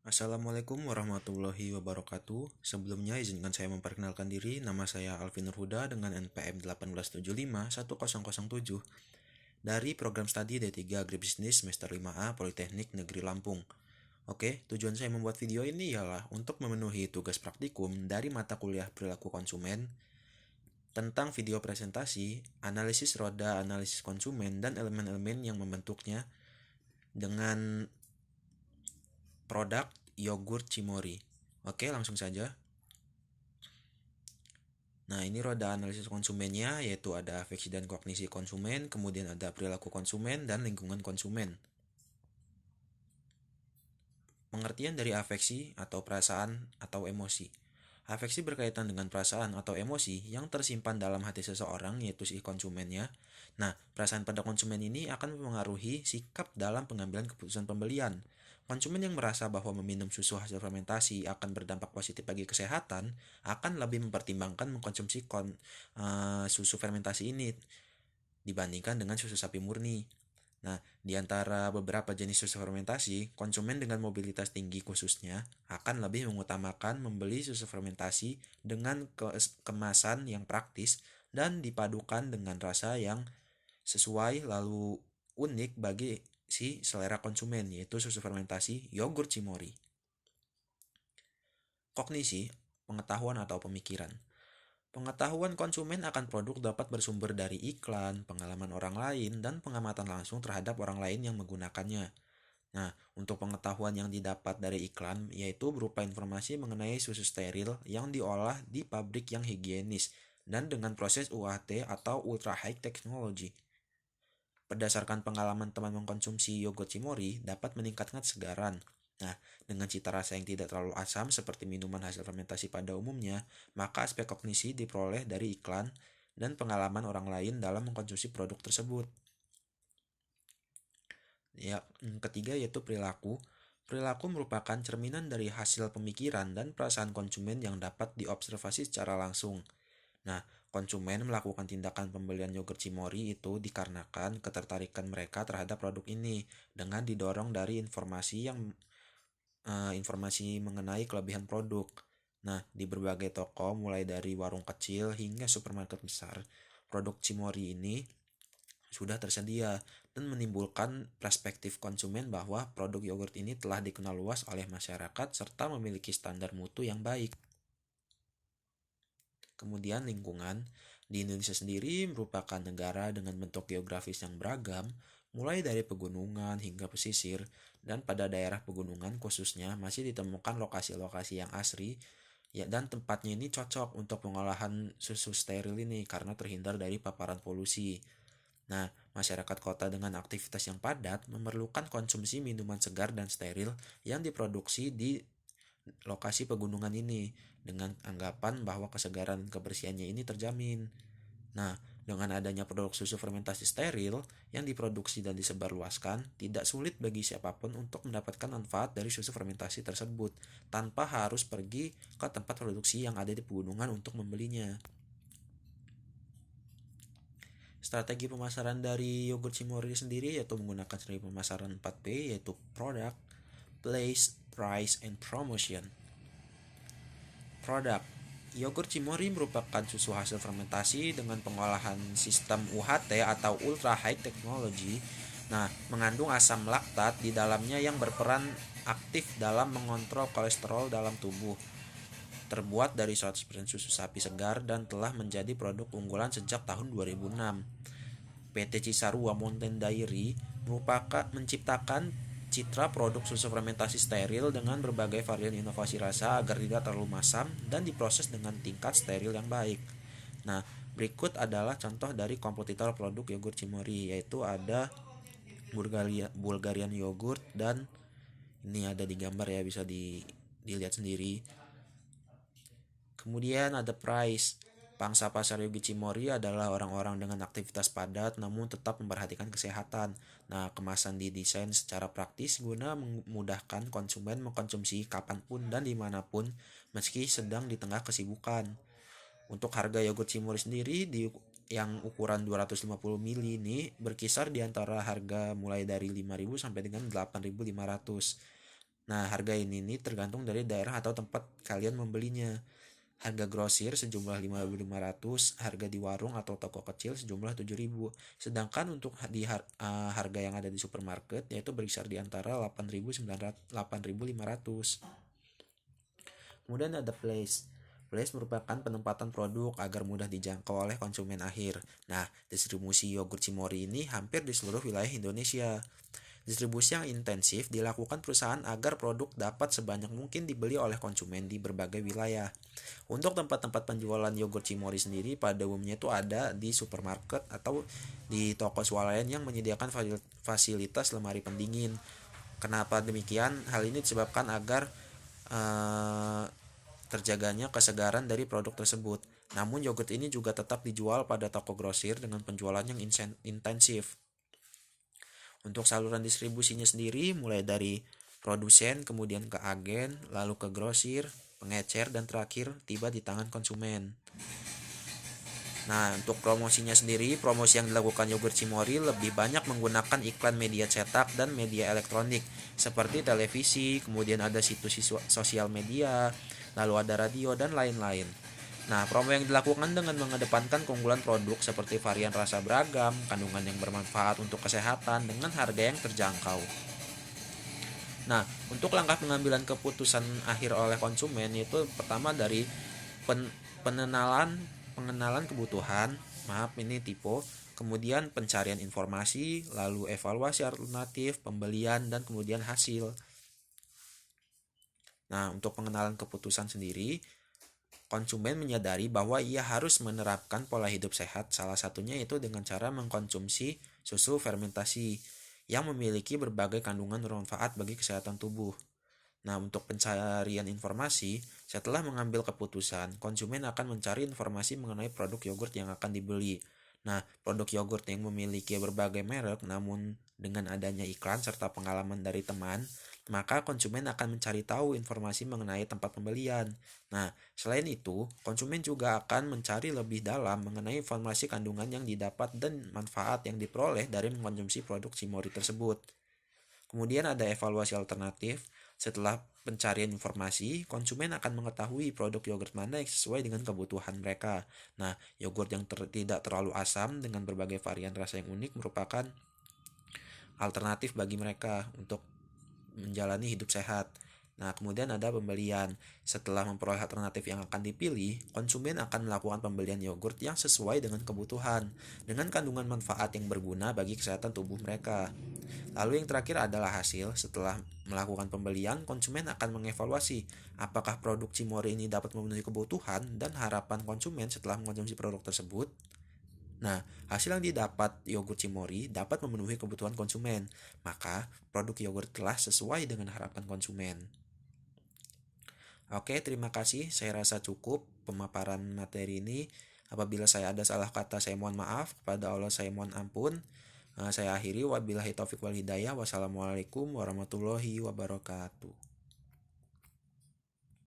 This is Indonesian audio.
Assalamualaikum warahmatullahi wabarakatuh. Sebelumnya izinkan saya memperkenalkan diri. Nama saya Alvin Nurhuda dengan NPM 18751007 dari program studi D3 Agribisnis semester 5A Politeknik Negeri Lampung. Oke, tujuan saya membuat video ini ialah untuk memenuhi tugas praktikum dari mata kuliah perilaku konsumen tentang video presentasi, analisis roda, analisis konsumen, dan elemen-elemen yang membentuknya dengan produk yogurt Cimory. Oke, langsung saja. Nah, ini roda analisis konsumennya, yaitu ada afeksi dan kognisi konsumen, kemudian ada perilaku konsumen, dan lingkungan konsumen. Pengertian dari afeksi atau perasaan atau emosi. Afeksi berkaitan dengan perasaan atau emosi yang tersimpan dalam hati seseorang, yaitu si konsumennya. Nah, perasaan pada konsumen ini akan mempengaruhi sikap dalam pengambilan keputusan pembelian. Konsumen yang merasa bahwa meminum susu hasil fermentasi akan berdampak positif bagi kesehatan, akan lebih mempertimbangkan mengkonsumsi susu fermentasi ini dibandingkan dengan susu sapi murni. Nah, di antara beberapa jenis susu fermentasi, konsumen dengan mobilitas tinggi khususnya akan lebih mengutamakan membeli susu fermentasi dengan kemasan yang praktis dan dipadukan dengan rasa yang sesuai lalu unik bagi si selera konsumen, yaitu susu fermentasi yogurt Cimory. Kognisi, pengetahuan atau pemikiran. Pengetahuan konsumen akan produk dapat bersumber dari iklan, pengalaman orang lain, dan pengamatan langsung terhadap orang lain yang menggunakannya. Nah, untuk pengetahuan yang didapat dari iklan, yaitu berupa informasi mengenai susu steril yang diolah di pabrik yang higienis dan dengan proses UHT atau Ultra High Technology. Berdasarkan pengalaman teman mengkonsumsi yogurt Cimory dapat meningkatkan kesegaran. Nah, dengan cita rasa yang tidak terlalu asam seperti minuman hasil fermentasi pada umumnya, maka aspek kognisi diperoleh dari iklan dan pengalaman orang lain dalam mengkonsumsi produk tersebut. Ya, ketiga yaitu perilaku. Perilaku merupakan cerminan dari hasil pemikiran dan perasaan konsumen yang dapat diobservasi secara langsung. Nah, konsumen melakukan tindakan pembelian yogurt Cimory itu dikarenakan ketertarikan mereka terhadap produk ini dengan didorong dari informasi mengenai kelebihan produk. Nah, di berbagai toko mulai dari warung kecil hingga supermarket besar, produk Cimory ini sudah tersedia dan menimbulkan perspektif konsumen bahwa produk yogurt ini telah dikenal luas oleh masyarakat serta memiliki standar mutu yang baik. Kemudian lingkungan. Di Indonesia sendiri merupakan negara dengan bentuk geografis yang beragam, mulai dari pegunungan hingga pesisir, dan pada daerah pegunungan khususnya masih ditemukan lokasi-lokasi yang asri, ya, dan tempatnya ini cocok untuk pengolahan susu steril ini karena terhindar dari paparan polusi. Nah, masyarakat kota dengan aktivitas yang padat memerlukan konsumsi minuman segar dan steril yang diproduksi di lokasi pegunungan ini dengan anggapan bahwa kesegaran dan kebersihannya ini terjamin. Nah, dengan adanya produk susu fermentasi steril yang diproduksi dan disebarluaskan, tidak sulit bagi siapapun untuk mendapatkan manfaat dari susu fermentasi tersebut tanpa harus pergi ke tempat produksi yang ada di pegunungan untuk membelinya. Strategi pemasaran dari yogurt Cimory sendiri yaitu menggunakan strategi pemasaran 4P, yaitu Product, Place, Price, and Promotion. Produk. Yogurt Cimory merupakan susu hasil fermentasi dengan pengolahan sistem UHT atau Ultra High Technology. Nah, mengandung asam laktat di dalamnya yang berperan aktif dalam mengontrol kolesterol dalam tubuh. Terbuat dari 100% susu sapi segar dan telah menjadi produk unggulan sejak tahun 2006. PT Cisarua Mountain Dairy menciptakan citra produk susu fermentasi steril dengan berbagai varian inovasi rasa agar tidak terlalu masam dan diproses dengan tingkat steril yang baik. Nah, berikut adalah contoh dari kompetitor produk yogurt Cimory, yaitu ada Bulgarian yogurt, dan ini ada di gambar ya, bisa dilihat sendiri. Kemudian ada Price. Pangsa pasar yogurt Cimory adalah orang-orang dengan aktivitas padat namun tetap memperhatikan kesehatan. Nah, kemasan didesain secara praktis guna memudahkan konsumen mengkonsumsi kapanpun dan dimanapun meski sedang di tengah kesibukan. Untuk harga yogurt Cimory sendiri yang ukuran 250 ml ini berkisar di antara harga mulai dari 5.000 sampai dengan 8.500. Nah, harga ini tergantung dari daerah atau tempat kalian membelinya. Harga grosir sejumlah 5.500, harga di warung atau toko kecil sejumlah 7.000. Sedangkan untuk harga yang ada di supermarket yaitu berkisar di antara 8.500. Kemudian ada place. Place merupakan penempatan produk agar mudah dijangkau oleh konsumen akhir. Nah, distribusi yogurt Cimory ini hampir di seluruh wilayah Indonesia. Distribusi yang intensif dilakukan perusahaan agar produk dapat sebanyak mungkin dibeli oleh konsumen di berbagai wilayah. Untuk tempat-tempat penjualan yogurt Cimory sendiri pada umumnya itu ada di supermarket atau di toko swalayan yang menyediakan fasilitas lemari pendingin. Kenapa demikian? Hal ini disebabkan agar terjaganya kesegaran dari produk tersebut. Namun yogurt ini juga tetap dijual pada toko grosir dengan penjualan yang intensif. Untuk saluran distribusinya sendiri mulai dari produsen, kemudian ke agen, lalu ke grosir, pengecer, dan terakhir tiba di tangan konsumen. Nah, untuk promosinya sendiri, promosi yang dilakukan yogurt Cimory lebih banyak menggunakan iklan media cetak dan media elektronik seperti televisi, kemudian ada situs sosial media, lalu ada radio, dan lain-lain. Nah, promo yang dilakukan dengan mengedepankan keunggulan produk seperti varian rasa beragam, kandungan yang bermanfaat untuk kesehatan, dengan harga yang terjangkau. Nah, untuk langkah pengambilan keputusan akhir oleh konsumen itu pertama dari pengenalan kebutuhan, ini tipe, kemudian pencarian informasi, lalu evaluasi alternatif, pembelian, dan kemudian hasil. Nah, untuk pengenalan keputusan sendiri, konsumen menyadari bahwa ia harus menerapkan pola hidup sehat, salah satunya itu dengan cara mengkonsumsi susu fermentasi yang memiliki berbagai kandungan bermanfaat bagi kesehatan tubuh. Nah, untuk pencarian informasi, setelah mengambil keputusan, konsumen akan mencari informasi mengenai produk yogurt yang akan dibeli. Nah, produk yogurt yang memiliki berbagai merek, namun dengan adanya iklan serta pengalaman dari teman, maka konsumen akan mencari tahu informasi mengenai tempat pembelian. Nah, selain itu, konsumen juga akan mencari lebih dalam mengenai informasi kandungan yang didapat dan manfaat yang diperoleh dari mengkonsumsi produk Cimory tersebut. Kemudian ada evaluasi alternatif. Setelah pencarian informasi, konsumen akan mengetahui produk yogurt mana yang sesuai dengan kebutuhan mereka. Nah, yogurt yang tidak terlalu asam dengan berbagai varian rasa yang unik merupakan alternatif bagi mereka untuk menjalani hidup sehat. Nah, kemudian ada pembelian. Setelah memperoleh alternatif yang akan dipilih, konsumen akan melakukan pembelian yogurt yang sesuai dengan kebutuhan, dengan kandungan manfaat yang berguna bagi kesehatan tubuh mereka. Lalu yang terakhir adalah hasil. Setelah melakukan pembelian, konsumen akan mengevaluasi apakah produk Cimory ini dapat memenuhi kebutuhan dan harapan konsumen setelah mengkonsumsi produk tersebut. Nah, hasil yang didapat yogurt Cimory dapat memenuhi kebutuhan konsumen, maka produk yogurt telah sesuai dengan harapan konsumen. Oke, terima kasih. Saya rasa cukup pemaparan materi ini. Apabila saya ada salah kata, saya mohon maaf. Kepada Allah saya mohon ampun. Saya akhiri. Wabillahi taufiq wal hidayah. Wassalamualaikum warahmatullahi wabarakatuh.